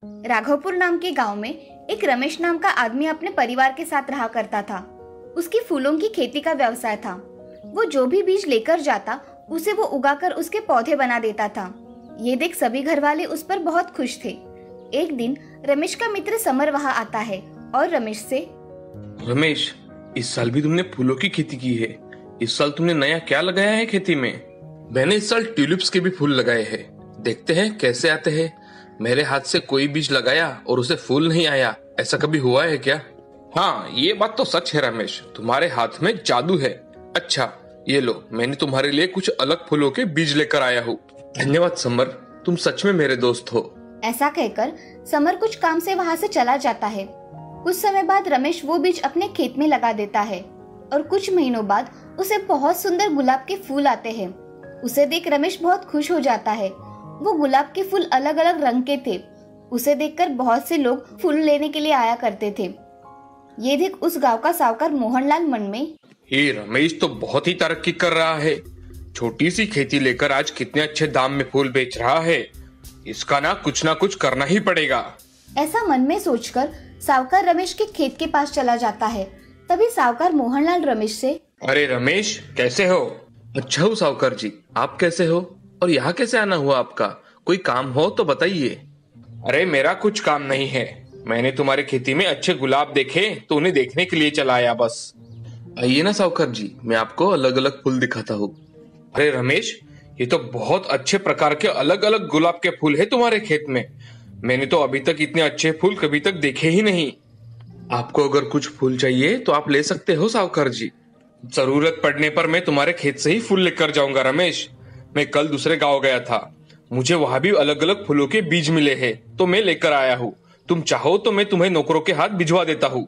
राघवपुर नाम के गांव में एक रमेश नाम का आदमी अपने परिवार के साथ रहा करता था। उसकी फूलों की खेती का व्यवसाय था। वो जो भी बीज लेकर जाता उसे वो उगाकर उसके पौधे बना देता था। ये देख सभी घर वाले उस पर बहुत खुश थे। एक दिन रमेश का मित्र समर वहाँ आता है और रमेश से, रमेश, इस साल भी तुमने फूलों की खेती की है। इस साल तुमने नया क्या लगाया है खेती में? मैंने इस साल ट्यूलिप्स के भी फूल लगाए हैं। देखते हैं कैसे आते हैं। मेरे हाथ से कोई बीज लगाया और उसे फूल नहीं आया, ऐसा कभी हुआ है क्या? हाँ, ये बात तो सच है रमेश, तुम्हारे हाथ में जादू है। अच्छा, ये लो, मैंने तुम्हारे लिए कुछ अलग फूलों के बीज लेकर आया हूँ। धन्यवाद समर, तुम सच में मेरे दोस्त हो। ऐसा कहकर समर कुछ काम से वहाँ से चला जाता है। कुछ समय बाद रमेश वो बीज अपने खेत में लगा देता है और कुछ महीनों बाद उसे बहुत सुंदर गुलाब के फूल आते हैं। उसे देख रमेश बहुत खुश हो जाता है। वो गुलाब के फूल अलग अलग रंग के थे। उसे देखकर बहुत से लोग फूल लेने के लिए आया करते थे। ये देख उस गांव का साहूकार मोहनलाल मन में, ये रमेश तो बहुत ही तरक्की कर रहा है। छोटी सी खेती लेकर आज कितने अच्छे दाम में फूल बेच रहा है। इसका ना कुछ करना ही पड़ेगा। ऐसा मन में सोचकर साहूकार रमेश के खेत के पास चला जाता है। तभी साहूकार मोहनलाल रमेश से, अरे रमेश, कैसे हो? अच्छा हूँ साहूकार जी, आप कैसे हो? और यहाँ कैसे आना हुआ आपका? कोई काम हो तो बताइए। अरे मेरा कुछ काम नहीं है, मैंने तुम्हारी खेती में अच्छे गुलाब देखे तो उन्हें देखने के लिए चला आया बस। आइए ना साहूकार जी, मैं आपको अलग अलग फूल दिखाता हूँ। अरे रमेश, ये तो बहुत अच्छे प्रकार के अलग अलग गुलाब के फूल है तुम्हारे खेत में। मैंने तो अभी तक इतने अच्छे फूल कभी तक देखे ही नहीं। आपको अगर कुछ फूल चाहिए तो आप ले सकते हो साहूकार जी। जरूरत पड़ने पर मैं तुम्हारे खेत से ही फूल लेकर जाऊंगा रमेश। मैं कल दूसरे गांव गया था, मुझे वहां भी अलग अलग फूलों के बीज मिले हैं तो मैं लेकर आया हूँ। तुम चाहो तो मैं तुम्हें नौकरों के हाथ भिजवा देता हूँ।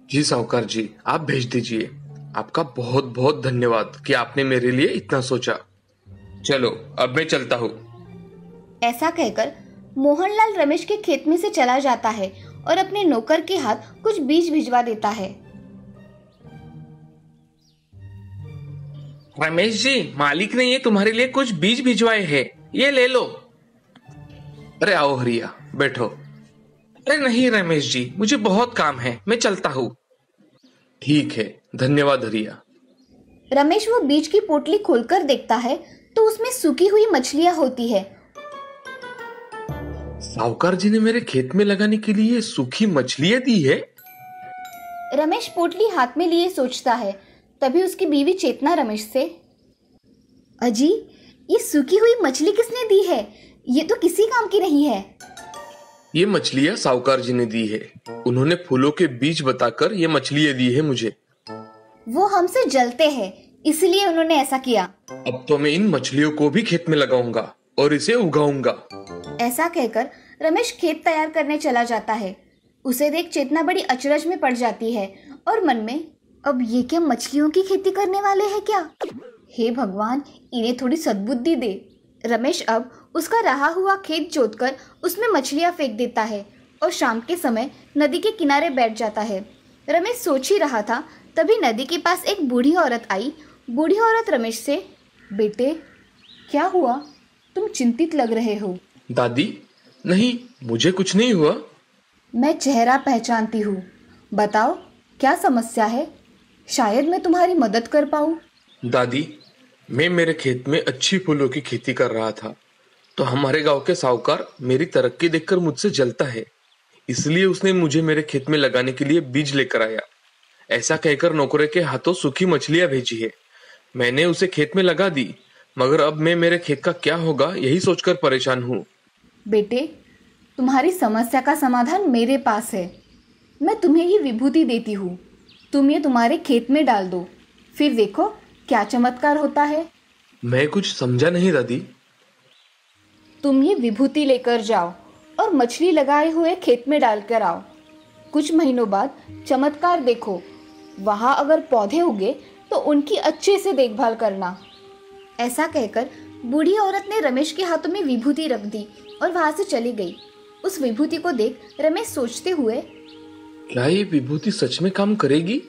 जी साहूकार जी, आप भेज दीजिए। आपका बहुत बहुत धन्यवाद कि आपने मेरे लिए इतना सोचा। चलो अब मैं चलता हूँ। ऐसा कहकर मोहनलाल रमेश के खेत में से चला जाता है और अपने नौकर के हाथ कुछ बीज भिजवा देता है। रमेश जी, मालिक ने ये तुम्हारे लिए कुछ बीज भिजवाए हैं, ये ले लो। अरे आओ हरिया, बैठो। अरे नहीं रमेश जी, मुझे बहुत काम है, मैं चलता हूँ। ठीक है, धन्यवाद हरिया। रमेश वो बीज की पोटली खोलकर देखता है तो उसमें सूखी हुई मछलियां होती है। साहूकार जी ने मेरे खेत में लगाने के लिए सूखी मछलियां दी है। रमेश पोटली हाथ में लिए सोचता है। तभी उसकी बीवी चेतना रमेश से, अजी, ये सूखी हुई मछली किसने दी है? ये तो किसी काम की नहीं है। ये मछलियां साहूकार जी ने दी है। उन्होंने फूलों के बीज बताकर ये मछलियां दी है मुझे। वो हमसे जलते हैं, इसलिए उन्होंने ऐसा किया। अब तो मैं इन मछलियों को भी खेत में लगाऊंगा और इसे उगाऊंगा। ऐसा कहकर रमेश खेत तैयार करने चला जाता है। उसे देख चेतना बड़ी अचरज में पड़ जाती है और मन में, अब ये क्या मछलियों की खेती करने वाले हैं क्या? हे भगवान, इन्हें थोड़ी सद्बुद्धि दे। रमेश अब उसका रहा हुआ खेत जोतकर उसमें मछलियां फेंक देता है और शाम के समय नदी के किनारे बैठ जाता है। रमेश सोच ही रहा था, तभी नदी के पास एक बूढ़ी औरत आई। बूढ़ी औरत रमेश से, बेटे, क्या हुआ? तुम चिंतित लग रहे हो। दादी, नहीं, मुझे कुछ नहीं हुआ। मैं चेहरा पहचानती हूँ, बताओ क्या समस्या है? शायद मैं तुम्हारी मदद कर पाऊँ। दादी, मैं मेरे खेत में अच्छी फूलों की खेती कर रहा था तो हमारे गांव के साहूकार मेरी तरक्की देखकर मुझसे जलता है, इसलिए उसने मुझे मेरे खेत में लगाने के लिए बीज लेकर आया। ऐसा कहकर नौकरे के हाथों सूखी मछलियां भेजी है। मैंने उसे खेत में लगा दी, मगर अब मैं मेरे खेत का क्या होगा यही सोचकर परेशान हूँ। बेटे, तुम्हारी समस्या का समाधान मेरे पास है। मैं तुम्हें ये विभूति देती हूँ, तुम ये तुम्हारे खेत में डाल दो, फिर देखो क्या चमत्कार होता है। मैं कुछ समझा नहीं दादी। तुम ये विभूति लेकर जाओ और मछली लगाए हुए खेत में डालकर आओ। कुछ महीनों बाद चमत्कार देखो। वहाँ अगर पौधे उगे तो उनकी अच्छे से देखभाल करना। ऐसा कहकर बूढ़ी औरत ने रमेश के हाथों में विभूति रख दी और वहाँ से चली गई। उस विभूति को देख रमेश सोचते हुए, क्या ये विभूति सच में काम करेगी?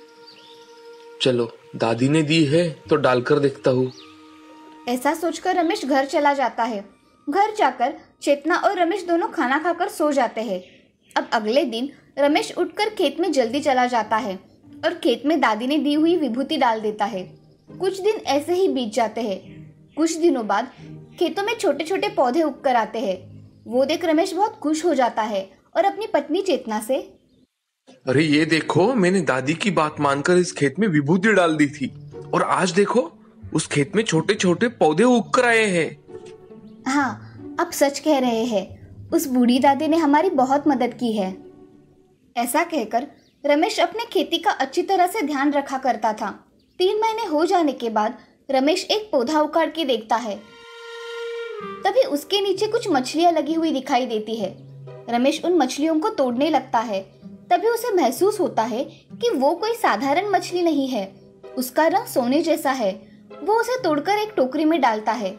चलो, दादी ने दी है तो डालकर देखता हूँ। ऐसा सोचकर रमेश घर चला जाता है। घर जाकर चेतना और रमेश दोनों खाना खाकर सो जाते हैं। अब अगले दिन रमेश उठकर खेत में जल्दी चला जाता है और खेत में दादी ने दी हुई विभूति डाल देता है। कुछ दिन ऐसे ही बीत जाते हैं। कुछ दिनों बाद खेतों में छोटे छोटे पौधे उगकर आते हैं। वो देख रमेश बहुत खुश हो जाता है और अपनी पत्नी चेतना से, अरे ये देखो, मैंने दादी की बात मानकर इस खेत में विभूति डाल दी थी और आज देखो उस खेत में छोटे छोटे पौधे उग कर आए हैं। हाँ, आप सच कह रहे हैं, उस बूढ़ी दादी ने हमारी बहुत मदद की है। ऐसा कहकर रमेश अपने खेती का अच्छी तरह से ध्यान रखा करता था। 3 महीने हो जाने के बाद रमेश एक पौधा उखाड़ के देखता है। तभी उसके नीचे कुछ मछलियां लगी हुई दिखाई देती है। रमेश उन मछलियों को तोड़ने लगता है। तभी उसे महसूस होता है कि वो कोई साधारण मछली नहीं है, उसका रंग सोने जैसा है। वो उसे तोड़कर एक टोकरी में डालता है।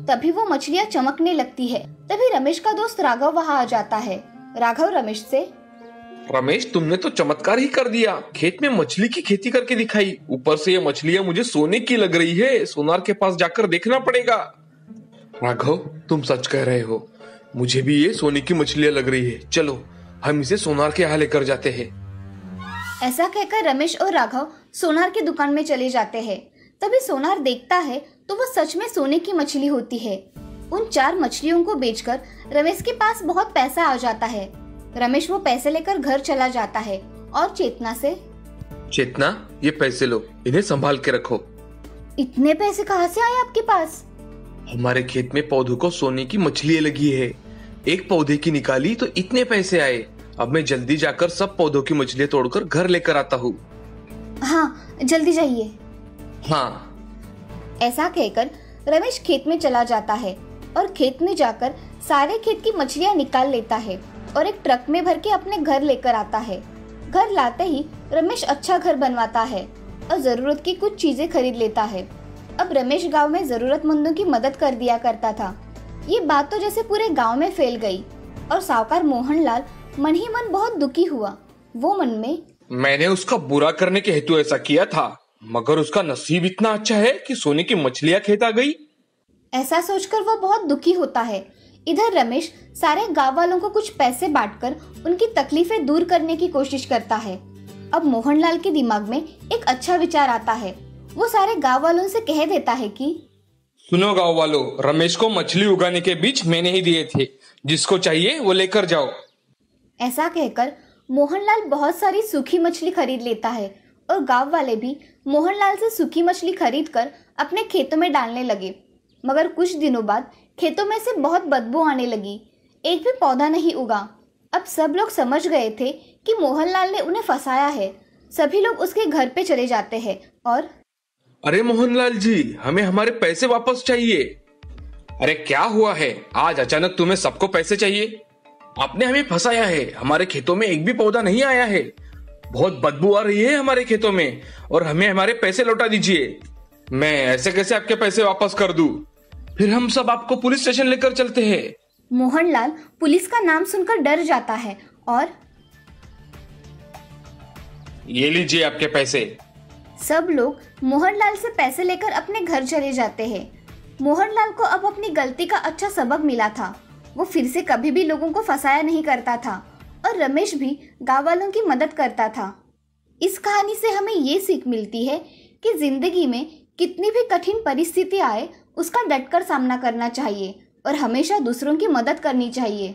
तभी वो मछलियां चमकने लगती है। तभी रमेश का दोस्त राघव वहां आ जाता है। राघव रमेश से, रमेश तुमने तो चमत्कार ही कर दिया, खेत में मछली की खेती करके दिखाई। ऊपर से ये मछलियां मुझे सोने की लग रही है, सोनार के पास जाकर देखना पड़ेगा। राघव तुम सच कह रहे हो, मुझे भी ये सोने की मछलियां लग रही है। चलो हम इसे सोनार के यहाँ लेकर जाते हैं। ऐसा कहकर रमेश और राघव सोनार की दुकान में चले जाते हैं। तभी सोनार देखता है तो वो सच में सोने की मछली होती है। उन 4 मछलियों को बेचकर रमेश के पास बहुत पैसा आ जाता है। रमेश वो पैसे लेकर घर चला जाता है और चेतना से, चेतना ये पैसे लो, इन्हें संभाल के रखो। इतने पैसे कहाँ से आए आपके पास? हमारे खेत में पौधों को सोने की मछलियां लगी है, एक पौधे की निकाली तो इतने पैसे आए। अब मैं जल्दी जाकर सब पौधों की मछलियां तोड़कर घर लेकर आता हूँ। हाँ, जल्दी जाइए। हाँ। ऐसा कहकर रमेश खेत में चला जाता है और खेत में जाकर सारे खेत की मछलियां निकाल लेता है और एक ट्रक में भर के अपने घर लेकर आता है। घर लाते ही रमेश अच्छा घर बनवाता है और जरूरत की कुछ चीजें खरीद लेता है। अब रमेश गांव में जरूरतमंदों की मदद कर दिया करता था। ये बात तो जैसे पूरे गांव में फैल गई और साहूकार मोहनलाल मन ही मन बहुत दुखी हुआ। वो मन में, मैंने उसका बुरा करने के हेतु ऐसा किया था, मगर उसका नसीब इतना अच्छा है कि सोने की मछलियां खेत आ गई। ऐसा सोचकर वो बहुत दुखी होता है। इधर रमेश सारे गांव वालों को कुछ पैसे बांटकर उनकी तकलीफें दूर करने की कोशिश करता है। अब मोहनलाल के दिमाग में एक अच्छा विचार आता है। वो सारे गांव वालों से कह देता है कि, सुनो गांव वालों, रमेश को मछली उगाने के बीज मैंने ही दिए थे, जिसको चाहिए वो लेकर जाओ। ऐसा कहकर मोहनलाल बहुत सारी सूखी मछली खरीद लेता है और गांव वाले भी मोहनलाल से सूखी मछली खरीद कर अपने खेतों में डालने लगे। मगर कुछ दिनों बाद खेतों में से बहुत बदबू आने लगी। एक भी पौधा नहीं उगा। अब सब लोग समझ गए थे कि मोहनलाल ने उन्हें फंसाया है। सभी लोग उसके घर पे चले जाते हैं और, अरे मोहनलाल जी, हमें हमारे पैसे वापस चाहिए। अरे क्या हुआ है, आज अचानक तुम्हें सबको पैसे चाहिए? आपने हमें फंसाया है, हमारे खेतों में एक भी पौधा नहीं आया है, बहुत बदबू आ रही है हमारे खेतों में और हमें हमारे पैसे लौटा दीजिए। मैं ऐसे कैसे आपके पैसे वापस कर दूं? फिर हम सब आपको पुलिस स्टेशन लेकर चलते हैं। मोहनलाल पुलिस का नाम सुनकर डर जाता है और, ये लीजिए आपके पैसे। सब लोग मोहनलाल से पैसे लेकर अपने घर चले जाते हैं। मोहनलाल को अब अपनी गलती का अच्छा सबक मिला था। वो फिर से कभी भी लोगों को फंसाया नहीं करता था और रमेश भी गांव वालों की मदद करता था। इस कहानी से हमें ये सीख मिलती है कि जिंदगी में कितनी भी कठिन परिस्थिति आए, उसका डटकर सामना करना चाहिए और हमेशा दूसरों की मदद करनी चाहिए।